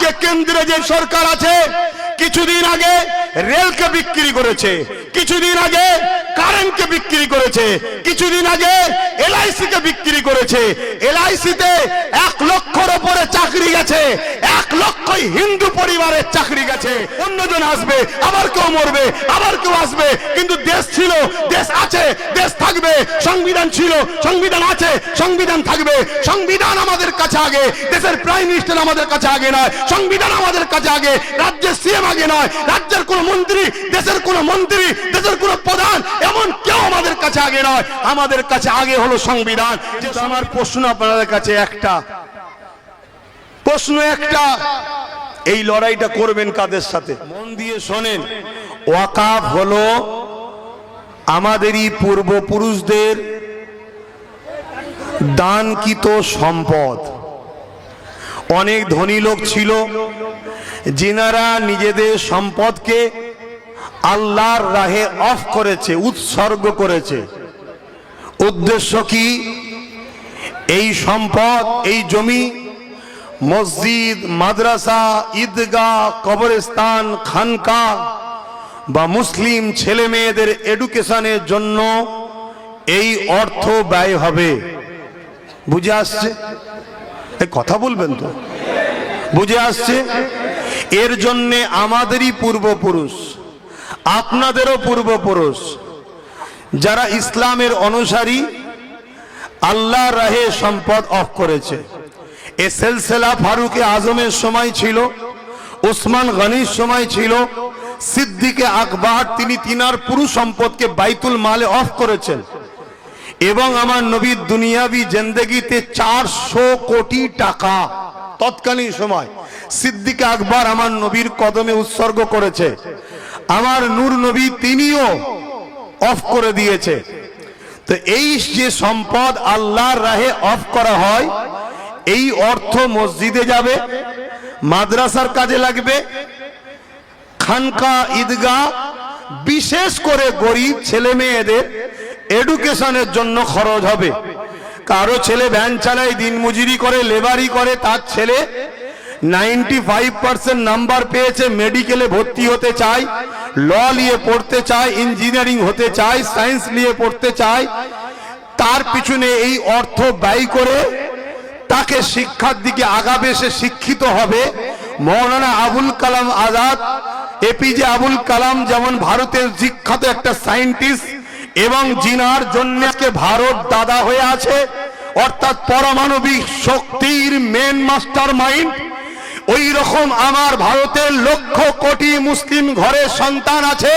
আজকে কেন্দ্রে যে সরকার আছে কিছুদিন আগে রেলকে বিক্রি করেছে, কিছুদিন আগে কারেন্টকে বিক্রি করেছে, কিছুদিন আগে এলআইসি কে বিক্রি করেছে। এলআইসি তে 1 লক্ষর উপরে চাকরি গেছে, 1 লক্ষই হিন্দু পরিবারের চাকরি গেছে। অন্যজন আসবে, আবার কেউ মরবে, আবার কেউ আসবে, কিন্তু দেশ ছিল, দেশ আছে, দেশ থাকবে। সংবিধান ছিল, সংবিধান আছে, সংবিধান থাকবে। সংবিধান আমাদের কাছে আগে, দেশের প্রাইম মিনিস্টার আমাদের কাছে আগে নয়, সংবিধান আমাদের কাছে আগে, রাজ্যের সিএম আগে নয়, রাজ্যের কোন মন্ত্রী, দেশের কোন মন্ত্রী, দেশের কোন প্রধান, এমন কেউ আমাদের কাছে আগে নয়। আমাদের কাছে আগে হলো সংবিধান। যে আমার প্রশ্ন আপনাদের কাছে একটা, প্রশ্ন একটা, এই লড়াইটা করবেন কাদের সাথে? মন দিয়ে শোনেন। ওয়াকাফ হলো আমাদেরই পূর্বপুরুষদের দানকৃত সম্পদ। অনেক ধনী লোক ছিল যিনারা নিজেদের সম্পদকে আল্লাহর রাহে অফ করেছে, উৎসর্গ করেছে। উদ্দেশ্য কি? এই সম্পদ, এই জমি মসজিদ, মাদ্রাসা, ঈদগাহ, কবরস্থান, খানকা বা মুসলিম ছেলে মেয়েদের এডুকেশনের জন্য এই অর্থ ব্যয় হবে। বুঝে আসছে? এই কথা বলবেন তো? বুঝে আসছে? এর জন্য আমাদেরই পূর্বপুরুষ, আপনাদেরও পূর্বপুরুষ যারা ইসলামের অনুসারী আল্লাহর রাহে সম্পদ অফ করেছে। এ সিলসিলা ফারুকে আজমের সময় ছিল, ওসমান গনির সময় ছিল, সিদ্দিকে আকবর তিনি তিনার পুরো সম্পদকে বাইতুল মালে অফ করেছেন। এবং আমার নবীর দুনিয়াবি জিন্দেগিতে 400 কোটি টাকা তৎকালীন সময় সিদ্দিক আকবর আমার নবীর কদমে উৎসর্গ করেছে। আমার নূর নবী তিনিও অফ করে দিয়েছে। তো এই যে সম্পদ আল্লাহর রাহে অফ করা হয়, এই অর্থ মসজিদে যাবে, মাদ্রাসার কাজে লাগবে, খানকা, ঈদগাহ, বিশেষ করে গরিব ছেলে মেয়েদের এডুকেশনের জন্য খরচ হবে। কারো ছেলে ভ্যান চালায়, দিনমজুরি করে, লেবারি করে, তার ছেলে 95% নাম্বার পেয়েছে, মেডিকেলে ভর্তি হতে চায়, ল নিয়ে পড়তে চায়, ইঞ্জিনিয়ারিং হতে চায়, সায়েন্স নিয়ে পড়তে চায়, তার পিছনে এই অর্থ ব্যয় করে তাকে শিক্ষার দিকে আগাবে, সে শিক্ষিত হবে। মৌলানা আবুল কালাম আজাদ, এপিজে আবুল কালাম যেমন ভারতের বিখ্যাত একটা সায়েন্টিস্ট এবং জিনার জন্য ভারত দাদা হয়ে আছে, অর্থাৎ পারমাণবিক শক্তির মেন মাস্টার মাইন্ড, ওই রকম আমার ভারতের লক্ষ কোটি মুসলিম ঘরের সন্তান আছে।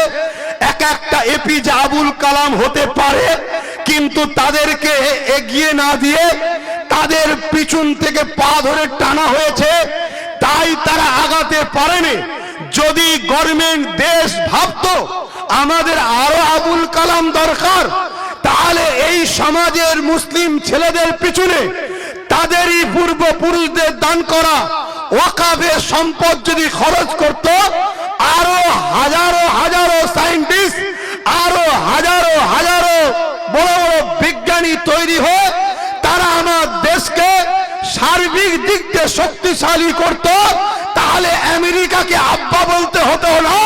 এক একটা এপিজে আবুল কালাম হতে পারে, কিন্তু তাদেরকে এগিয়ে না দিয়ে তাদের পিছন থেকে পা ধরে টানা হয়েছে, তাই তারা আগাতে পারেনি। যদি গভর্নমেন্ট দেশ ভাবতো আমাদের আরো আবুল কালাম দরকার, তাহলে এই সমাজের মুসলিম ছেলেদের পিছনে তাদেরই পূর্বপুরুষদের দান করা ওয়াকাফের সম্পদ যদি খরচ করত, আরো হাজারো হাজারো সায়েন্টিস্ট, আরো হাজারো হাজারো বড় বড় বিজ্ঞানী তৈরি হয়ে তারা আমার দেশকে সার্বিক দিক দিয়ে শক্তিশালী করত। তাহলে আমেরিকাকে আব্বা বলতে হতো না,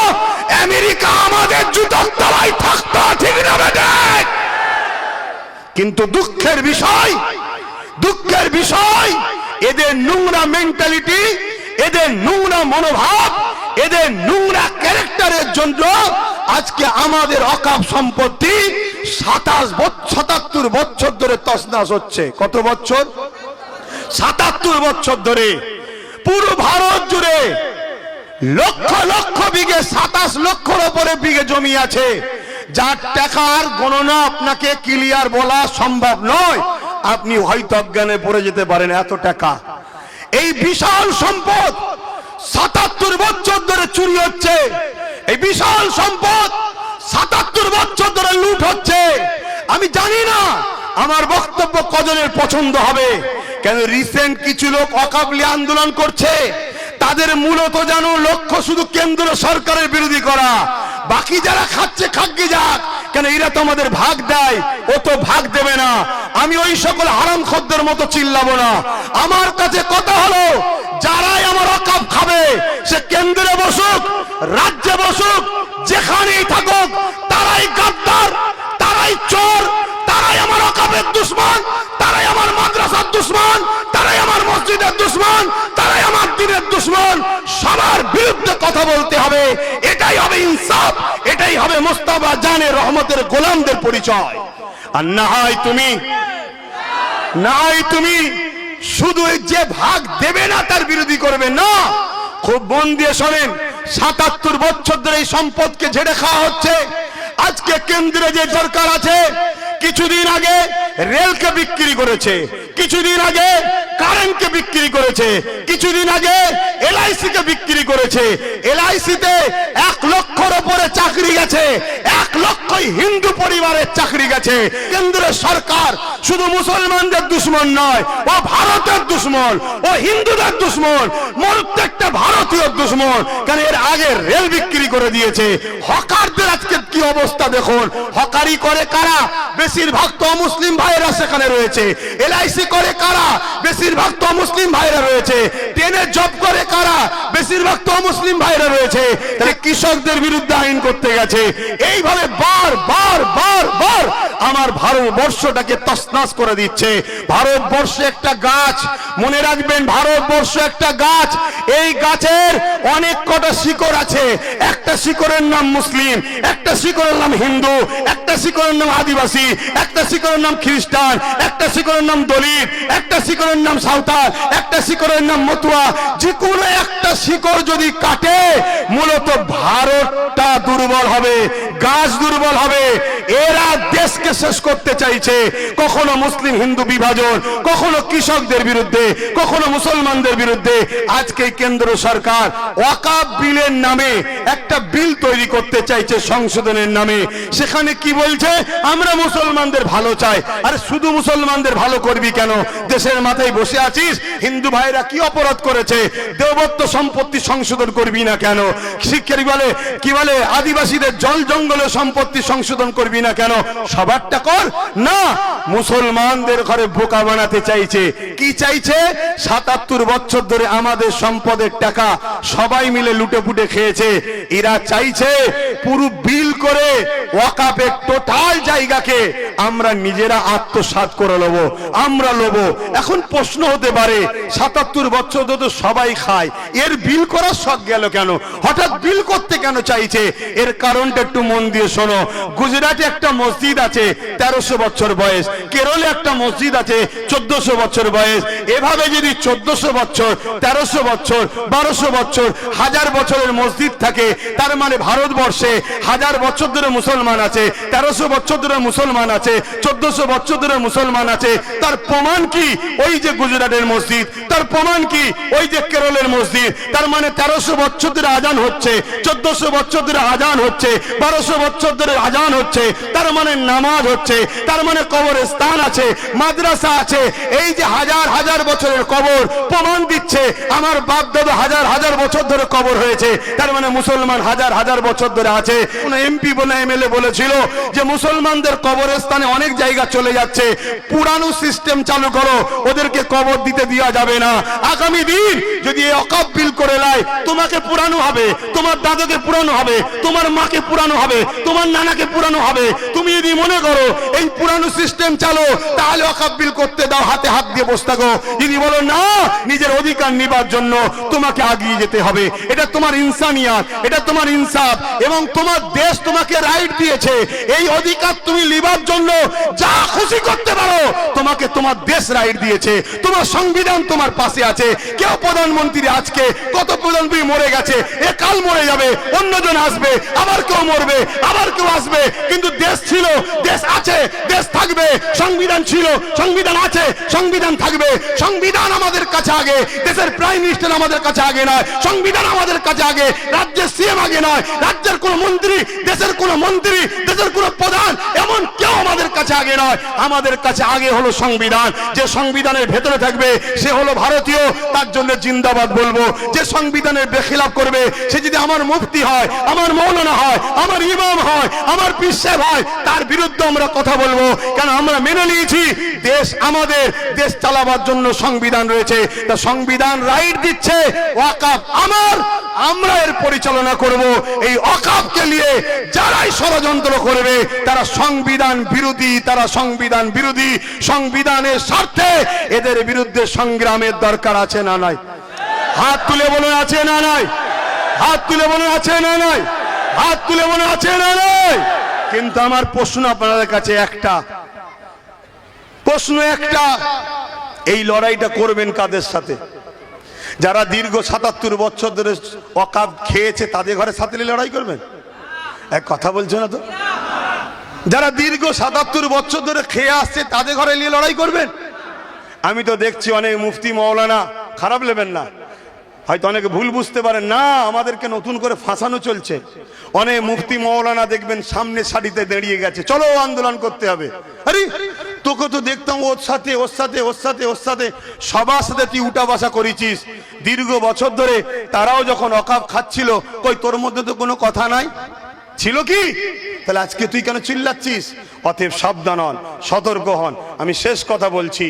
আমেরিকা আমাদের জুতার তলায় থাকতো, ঠিক না বেটা? কিন্তু দুঃখের বিষয়, দুঃখের বিষয়, এদের নোংরা মেন্টালিটি, এদের নোংরা মনোভাব, এদের নোংরা ক্যারেক্টারের জন্য আজকে আমাদের অকাপ সম্পত্তি 77 বছর ধরে তছনছ হচ্ছে। কত বছর? 77 বছর ধরে পুরো ভারত জুড়ে লক্ষ লক্ষ বিঘে, 27 লক্ষর উপরে বিঘে জমি আছে, যার টাকার গণনা আপনাকে ক্লিয়ার বলা সম্ভব নয়। আপনি হয়তো অজ্ঞানে পড়ে যেতে পারেন, এত টাকা। এই বিশাল সম্পদ 77 বছর ধরে চুরি হচ্ছে, এই বিশাল সম্পদ 77 বছর ধরে লুট হচ্ছে। আমি জানি না আমার বক্তব্য কজনের পছন্দ হবে, কেন রিসেন্ট কিছু লোক অকাবলি আন্দোলন করছে, তাদের মূলত জানো লক্ষ্য শুধু কেন্দ্র সরকারের বিরোধী করা। বাকি যারা খাচ্ছে খাগি যাক, কেন এরা তো আমাদের ভাগ দেয়, ও তো ভাগ দেবে না। আমি ওই সকল হারামখোরদের মতো চিল্লাবো না। আমার কাছে কথা হলো, যারাই আমার ওয়াকফ খাবে সে কেন্দ্রে বসুক, রাজ্যে বসুক, যেখানেই থাকুক, তারাই গাদ্দার, তারাই চোর, তারাই আমার ওয়াকফের দুশমন, তারাই আমার মাদ্রাসার দুশমন, তারাই আমার মসজিদের দুশমন, তারাই আমার দ্বীনের দুশমন। সবার বিরুদ্ধে কথা বলতে হবে, এটাই হবে ইনসাফ, এটাই হবে মুস্তাফা জানের রহমতের গোলামদের পরিচয়। আর না হয় তুমি শুধু যে ভাগ দেবে না তার বিরোধী করবে না। খুব মন দিয়ে শোনেন, ৭৭ বছর ধরে এই সম্পদকে ঝেড়ে খাওয়া হচ্ছে। আজকে কেন্দ্রে যে সরকার আছে, কিছুদিন আগে রেলকে বিক্রি করেছে, কিছুদিন আগে কারেন্টকে বিক্রি করেছে, কিছুদিন আগে এলআইসি কে বিক্রি করেছে। এলআইসিতে ১ লক্ষর উপরে চাকরি গেছে, ১ লক্ষই হিন্দু পরিবারের চাকরি গেছে। কেন্দ্রের সরকার শুধু মুসলমানদের দুশমন নয়, ও ভারতের দুশমন, ও হিন্দুদের দুশমন, প্রত্যেকটা ভারতীয় দুশমন। কারণ এর আগে রেল বিক্রি করে দিয়েছে। হকারদের আজকে কি অবস্থা দেখুন। হকারি করে কারা? বেশিরভাগ তো মুসলিম ভাইয়েরা সেখানে রয়েছে। এলআইসি করে কারা? বেশিরভাগ তো মুসলিম ভাইয়েরা রয়েছে। ট্রেনে জব করে কারা? বেশিরভাগ তো মুসলিম ভাইয়েরা রয়েছে। তাহলে কৃষকদের বিরুদ্ধে আইন করতে গেছে। এইভাবে বার বার বার বার আমার ভারতবর্ষটাকে তছনছ করে দিচ্ছে। ভারতবর্ষ একটা গাছ, মনে রাখবেন, ভারতবর্ষ একটা গাছ। এই গাছের অনেক কটা শিকড় আছে। একটা শিকড়ের নাম মুসলিম, একটা শিকড়ের নাম হিন্দু, একটা শিকড়ের নাম আদিবাসী, একটা শিকড়ের নাম খ্রিস্টান, একটা শিকড়ের নাম দলিত, একটা শিকড়ের নাম সাঁওতাল, একটা শিকড়ের নাম মতুয়া। যে কোনো একটা শিকড় যদি কাটে, মূলত ভারতটা দুর্বল হবে, গাছ দুর্বল হবে। এরা দেশকে শেষ করতে চাইছে। কখনো মুসলিম হিন্দু বিভাজন, কখনো কৃষকদের বিরুদ্ধে, কখনো মুসলমানদের বিরুদ্ধে। আজকে কেন্দ্র সরকার ওয়াকফ বিলের নামে একটা বিল তৈরি করতে চাইছে সংশোধনের নামে। সেখানে কি বলছে? আমরা মুসলমানদের ভালো চাই। আরে শুধু মুসলমানদের ভালো করবি কেন? দেশের মাথায় বসে আছিস, হিন্দু ভাইরা কি অপরাধ করেছে? দেবত্ব সম্পত্তি সংশোধন করবি না কেন? শিক্ষারি বলে কি বলে, আদিবাসীদের জল জঙ্গলের সম্পত্তি সংশোধন করবি না কেন? সবারটা কর না। মুসলমানদের ঘরে বোকা বানাতে চাইছে। কি চাইছে? ৭৭ বছর ধরে আমাদের সম্পদের টাকা সবাই মিলে লুটে পুটে খেয়েছে। এরা চাইছে পুরো বিল করে ওয়াকফের টোটাল জায়গাকে আমরা নিজেরা আত্মসাৎ করে নেব, আমরা নেব। এখন প্রশ্ন হতে পারে, ৭৭ বছর ধরে সবাই খায়, এর বিল করার শখ গেল কেন? হঠাৎ বিল করতে কেন চাইছে? এর কারণটা একটু মন দিয়ে শোনো। গুজরাটে একটা মসজিদ আছে ১৩০০ বছর বয়স, কেরলে একটা মসজিদ আছে ১৪০০ বছর বয়স। এভাবে যদি ১৪০০ বছর, ১৩০০ বছর, ১২০০ বছর, ১০০০ বছরের মসজিদ থাকে, তার মানে ভারতবর্ষে ১০০০ বছর ধরে মুসলমান আছে, ১৩০০ বছর ধরে মুসলমান আছে, ১৪০০ বছর ধরে মুসলমান আছে। তার প্রমাণ কি? ওই যে গুজরাটের মসজিদ। তার প্রমাণ কি? ওই যে কেরলের মসজিদ। তার মানে ১৩০০ বছর ধরে আজান হচ্ছে, ১৪০০ বছর ধরে আজান হচ্ছে, ১২০০ বছর ধরে আজান হচ্ছে। তার মানে নামাজ হচ্ছে, তার মানে কবরস্থান আছে, মাদ্রাসা আছে। এই যে হাজার হাজার বছরের কবর প্রমাণ দিচ্ছে আমার বাপ দাদা হাজার হাজার বছর ধরে কবর হয়েছে। তার মানে মুসলমান হাজার হাজার বছর ধরে আছে। কোন এমপি বলে এমএলএ বলেছিল যে মুসলমানদের কবরস্থানে অনেক জায়গা চলে যাচ্ছে, পুরানো সিস্টেম চালু করো, ওদেরকে কবর দিতে দেওয়া যাবে না। আগামী দিন যদি এই ওয়াকফ বিল করে লাই, তোমাকে পুরানো হবে, তোমার দাদাকে পুরানো হবে, তোমার মাকে পুরানো হবে, তোমার নানাকে পুরানো হবে। তুমি যদি মনে করো এই পুরানো সিস্টেম চালো, তাহলে ওয়াকফ বিল করতে দাও, হাতে হাত দিয়ে বসে থাকো। যদি বলো না, নিজের অধিকার নিবার জন্য তোমাকে আগিয়ে যেতে হবে। এটা তোমার ইনসানিয়াত, এটা তোমার ইনসাফ, এবং তোমার দেশ তোমাকে রাইট দিয়েছে। এই অধিকার তুমি লিবার জন্য যা খুশি করতে পারো, তোমাকে তোমার দেশ রাইট দিয়েছে, তোমার সংবিধান তোমার পাশে আছে। কেউ প্রধানমন্ত্রী আজকে, কত প্রধানমন্ত্রী মরে গেছে, এ কাল মরে যাবে, অন্যজন আসবে, আবার কেউ মরবে, আবার কেউ আসবে। কিন্তু দেশ ছিল, দেশ আছে, দেশ থাকবে। সংবিধান ছিল, সংবিধান আছে, সংবিধান থাকবে। সংবিধান আমাদের কাছে আগে, দেশের প্রাইম মিনিস্টার আমাদের কাছে আগে নয়, সংবিধান আমাদের কাছে আগে, রাজ্যের সিএম আগে নয়, রাজ্যের কোন মন্ত্রী, দেশের কোন মন্ত্রী, দেশের কোন প্রধান, এমন কেউ আমাদের কাছে আগে নয়, আমাদের কাছে আগে হলো সংবিধান। যে সংবিধানের ভেতরে থাকবে সে হলো ভারতীয়, তার জন্য জিন্দাবাদ বলবো। যে সংবিধানের বেখিলাফ করবে সে যদি আমার মুফতি হয়, আমার মৌলানা হয়, আমার ইমাম হয়, আমার পীর সাহেব হয়, তার বিরুদ্ধে আমরা কথা বলবো। কেন আমরা মেনে নিয়েছি দেশ আমাদের, দেশ চালাবার জন্য সংবিধান রয়েছে। তা সংবিধান রাইট দিচ্ছে ওয়াকাফ আমার, আমরা এর পরিচালনা করব। এই ওয়াকাফকে নিয়ে যারাই ষড়যন্ত্র করবে তারা সংবিধান বিরোধী, তারা সংবিধান বিরোধী। সংবিধানের স্বার্থে এদের বিরুদ্ধে সংগ্রামের দরকার আছে না নাই? হাত তুলে বলুন আছে না নাই? হাত তুলে বলুন আছে না নাই? হাত তুলে বলুন আছে না নাই? কিন্তু আমার প্রশ্ন আপনাদের কাছে একটা, প্রশ্ন একটা, এই লড়াইটা করবেন কাদের সাথে? যারা দীর্ঘ ৭৭ বছর ধরে ওয়াকাফ খেয়েছে তাদের ঘরে সাথে লড়াই করবেন? এক কথা বলছো না তো? যারা দীর্ঘ ৭৭ বছর ধরে খেয়ে আসছে তাদের ঘরে নিয়ে লড়াই করবেন? আমি তো দেখছি অনেক মুফতি মৌলানা, খারাপ নেবেন না, হয়তো অনেকে ভুল বুঝতে পারেন, না আমাদেরকে নতুন করে ফাঁসানো চলছে। অনেক মুফতি মৌলানা দেখবেন সামনে সারিতে দাঁড়িয়ে গেছে, চলো আন্দোলন করতে হবে। আরে তোকে তো দেখতাম ওর সাথে ওর সাথে ওর সাথে ওর সাথে সবার সাথে তুই উঠা বসা করেছিস দীর্ঘ বছর ধরে। তারাও যখন ওয়াকাফ খাচ্ছিল, কই তোর মধ্যে তো কোনো কথা নাই ছিল কি? তাহলে আজকে তুই কেন চিল্লাচ্ছিস? অতএব সাবধান হন, সতর্ক হন। আমি শেষ কথা বলছি,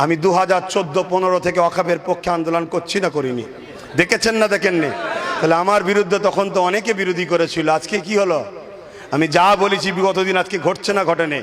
আমি 2014-15 থেকে ওয়াকাফের পক্ষে আন্দোলন করছি না করিনি? দেখেছেন না দেখেননি? তাহলে আমার বিরুদ্ধে তখন তো অনেকে বিরোধী করেছিল। আজকে কি হলো? আমি যা বলেছি বিগত দিন আজকে ঘটছে না ঘটেনি?